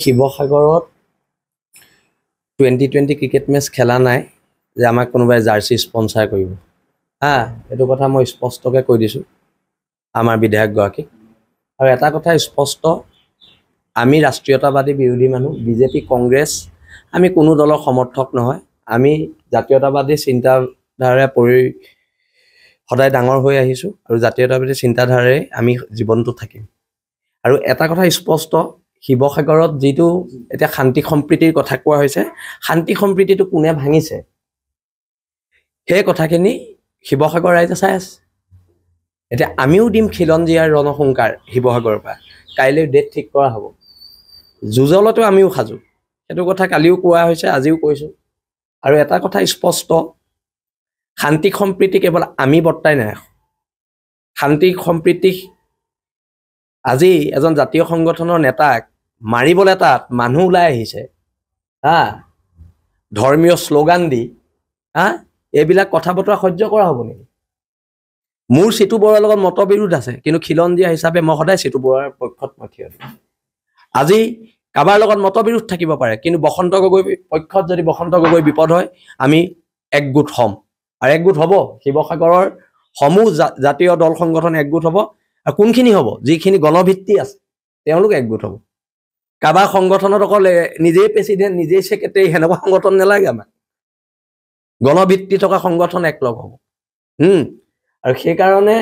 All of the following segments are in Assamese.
শিৱসাগৰত 2020 ক্ৰিকেট মেচ খেলা নাই যে আমাক কোনোবাই জাৰ্চি স্পন্সাৰ কৰিব এইটো কথা মই স্পষ্টকৈ কৈ দিছোঁ আমাৰ বিধায়কগৰাকীক আৰু এটা কথা স্পষ্ট আমি ৰাষ্ট্ৰীয়তাবাদী বিৰোধী মানুহ বিজেপি কংগ্ৰেছ আমি কোনো দলৰ সমৰ্থক নহয় আমি জাতীয়তাবাদী চিন্তাধাৰাৰে সদায় ডাঙৰ হৈ আহিছোঁ আৰু জাতীয়তাবাদী চিন্তাধাৰাৰে আমি জীৱনটো থাকিম আৰু এটা কথা স্পষ্ট শিৱসাগৰত যেটো এটা শান্তি সম্প্ৰীতিৰ কথা কোৱা হৈছে শান্তি সম্প্ৰীতিটো কোনে ভাঙিছে সেই কথাখিনি শিৱসাগৰ ৰাইজে চাই আছে এটা আমিও দিম খিলঞ্জীয়াৰ ৰণসংকাৰ শিৱসাগৰৰ পৰা কাইলৈ ডেট ঠিক কৰা হ'ব যুজলতো আমিও খাজু সেইটো কথা কালিও কোৱা হৈছে আজিও কৈছোঁ আৰু এটা কথা স্পষ্ট শান্তি সম্প্ৰীতি কেৱল আমি বৰ্তাই নাই শান্তি সম্প্ৰীতি আজি এজন জাতীয় সংগঠনৰ নেতাক মাৰিবলৈ তাত মানুহ ওলাই আহিছে ধৰ্মীয় শ্লোগান দি এইবিলাক কথা বতৰা সহ্য কৰা হ'ব নেকি মোৰ চিটু বৰাৰ লগত মতবিৰোধ আছে কিন্তু খিলঞ্জীয়া হিচাপে মই সদায় চিটু বৰাৰ পক্ষত মই থিয় দিম আজি কাবাৰ লগত মতবিৰোধ থাকিব পাৰে কিন্তু বসন্ত গগৈ পক্ষত যদি বসন্ত গগৈ বিপদ হয় আমি একগোট হ'ম আৰু একগোট হ'ব শিৱসাগৰৰ সমূহ জাতীয় দল সংগঠন একগোট হ'ব আৰু কোনখিনি হ'ব যিখিনি গণভিত্তি আছে তেওঁলোক একগোট হ'ব কাবাৰ সংগঠনত অকল নিজেই প্ৰেচিডেণ্ট নিজেই সেক্ৰেটাৰী সেনেকুৱা সংগঠন নালাগে আমাক গণভিত্তি থকা সংগঠন একলগ হ'ব আৰু সেইকাৰণে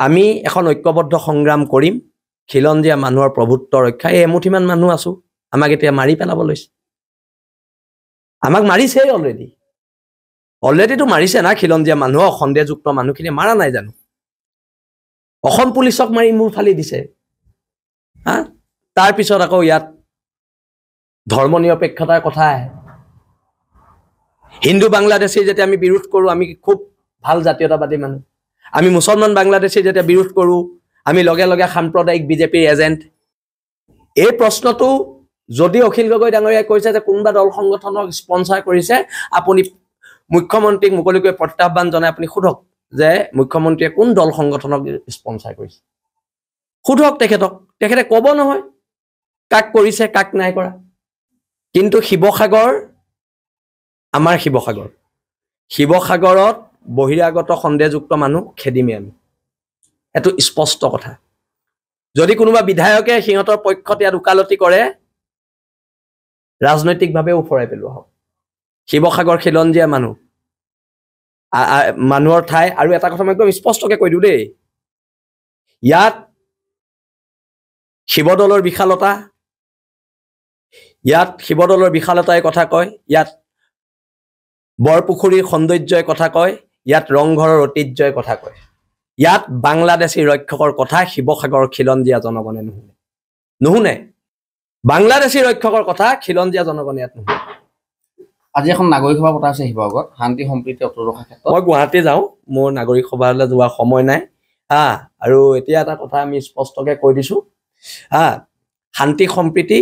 আমি এখন ঐক্যবদ্ধ সংগ্ৰাম কৰিম খিলঞ্জীয়া মানুহৰ প্ৰভুত্ব ৰক্ষা এই এমুঠিমান মানুহ আছো আমাক এতিয়া মাৰি পেলাব লৈছে আমাক মাৰিছেই অলৰেডিটো মাৰিছে না খিলঞ্জীয়া মানুহক সন্দেহযুক্ত মানুহখিনি মাৰা নাই জানো অসম পুলিচক মাৰি মূৰ ফালি দিছে তাৰ পিছত আকৌ ইয়াত ধৰ্ম নিৰপেক্ষতাৰ কথা আহে হিন্দু বাংলাদেশী যেতিয়া আমি বিৰোধ কৰোঁ আমি খুব ভাল জাতীয়তাবাদী মানুহ আমি মুছলমান বাংলাদেশী যেতিয়া বিৰোধ কৰোঁ আমি লগে লগে সাম্প্ৰদায়িক বিজেপিৰ এজেণ্ট এই প্ৰশ্নটো যদি অখিল গগৈ ডাঙৰীয়াই কৈছে যে কোনোবা দল সংগঠনক স্পন্সাৰ কৰিছে আপুনি মুখ্যমন্ত্ৰীক মুকলিকৈ প্ৰত্যাহ্বান জনাই আপুনি সোধক যে মুখ্যমন্ত্ৰীয়ে কোন দল সংগঠনক স্পন্সাৰ কৰিছে সোধক তেখেতে ক'ব নহয় কাক কৰিছে কাক নাই কৰা কিন্তু শিৱসাগৰ আমাৰ শিৱসাগৰত বহিৰাগত সন্দেহযুক্ত মানুহ খেদিমে আমি এটো স্পষ্ট কথা যদি কোনোবা বিধায়কে সিহঁতৰ পক্ষত ইয়াত উকালতি কৰে ৰাজনৈতিকভাৱে উফৰাই পেলোৱা হ'ব শিৱসাগৰ খিলঞ্জীয়া মানুহৰ ঠাই আৰু এটা কথা মই একদম স্পষ্টকৈ কৈ দিওঁ দেই ইয়াত শিৱদলৰ বিশালতাই কথা কয় ইয়াত বৰপুখুৰীৰ সৌন্দৰ্যই কথা কয় ইয়াত ৰংঘৰৰ ঐতিহ্যই কথা কয় ইয়াত বাংলাদেশী ৰক্ষকৰ কথা শিৱসাগৰৰ খিলঞ্জীয়া জনগণে নুশুনে বাংলাদেশী ৰক্ষকৰ কথা খিলঞ্জীয়া জনগণে ইয়াত নুশুনে আজি এখন নাগৰিক সভা পতা আছে শিৱসাগৰত শান্তি সম্প্ৰীতি অটুট ৰখাৰ ক্ষেত্ৰত মই গুৱাহাটী যাওঁ মোৰ নাগৰিক সভালৈ যোৱাৰ সময় নাই আৰু এতিয়া এটা কথা আমি স্পষ্টকৈ কৈ দিছোঁ শান্তি সম্প্ৰীতি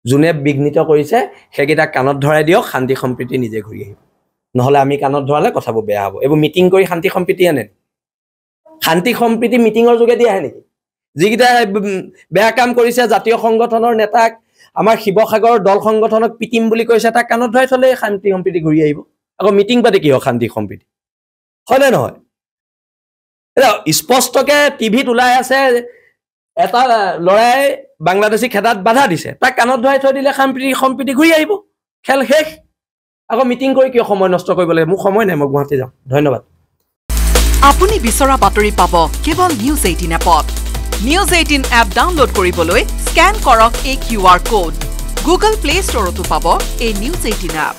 যোনে বিঘ্নিত কৰিছে সেইকেইটাক কাণত ধৰাই দিয়ক শান্তি সম্প্ৰীতি নিজে ঘূৰি আহিব নহ'লে আমি কাণত ধৰালে কথাবোৰ বেয়া হ'ব এইবোৰ মিটিং কৰি শান্তি সম্প্ৰীতি আনে শান্তি সম্প্ৰীতি মিটিঙৰ যোগেদি আহে নেকি যিকেইটা বেয়া কাম কৰিছে জাতীয় সংগঠনৰ নেতাক আমাৰ শিৱসাগৰৰ দল সংগঠনক পিটিম বুলি কৈছে তাক কাণত ধৰাই থ'লে শান্তি সম্প্ৰীতি ঘূৰি আহিব আকৌ মিটিং পাতি কি হয় শান্তি সম্প্ৰীতি হয়নে নহয় স্পষ্টকৈ টিভিত ওলাই আছে এটা ল'ৰাই বাংলাদেশী খেদাত বাধা দিছে তাক কাণত ধৰাই থৈ দিলে সম্প্ৰীতি ঘূৰি আহিব খেল শেষ আকৌ মিটিং কৰি কিয় সময় নষ্ট কৰিব লাগে মোৰ সময় নাই মই গুৱাহাটী যাওঁ ধন্যবাদ আপুনি বিচৰা বাতৰি পাব কেৱল নিউজ 18 এপত নিউজ 18 এপ ডাউনলোড কৰিবলৈ স্ক্যান কৰক এই QR কোড গুগল প্লে ষ্টৰতো পাব এই নিউজ 18 এপ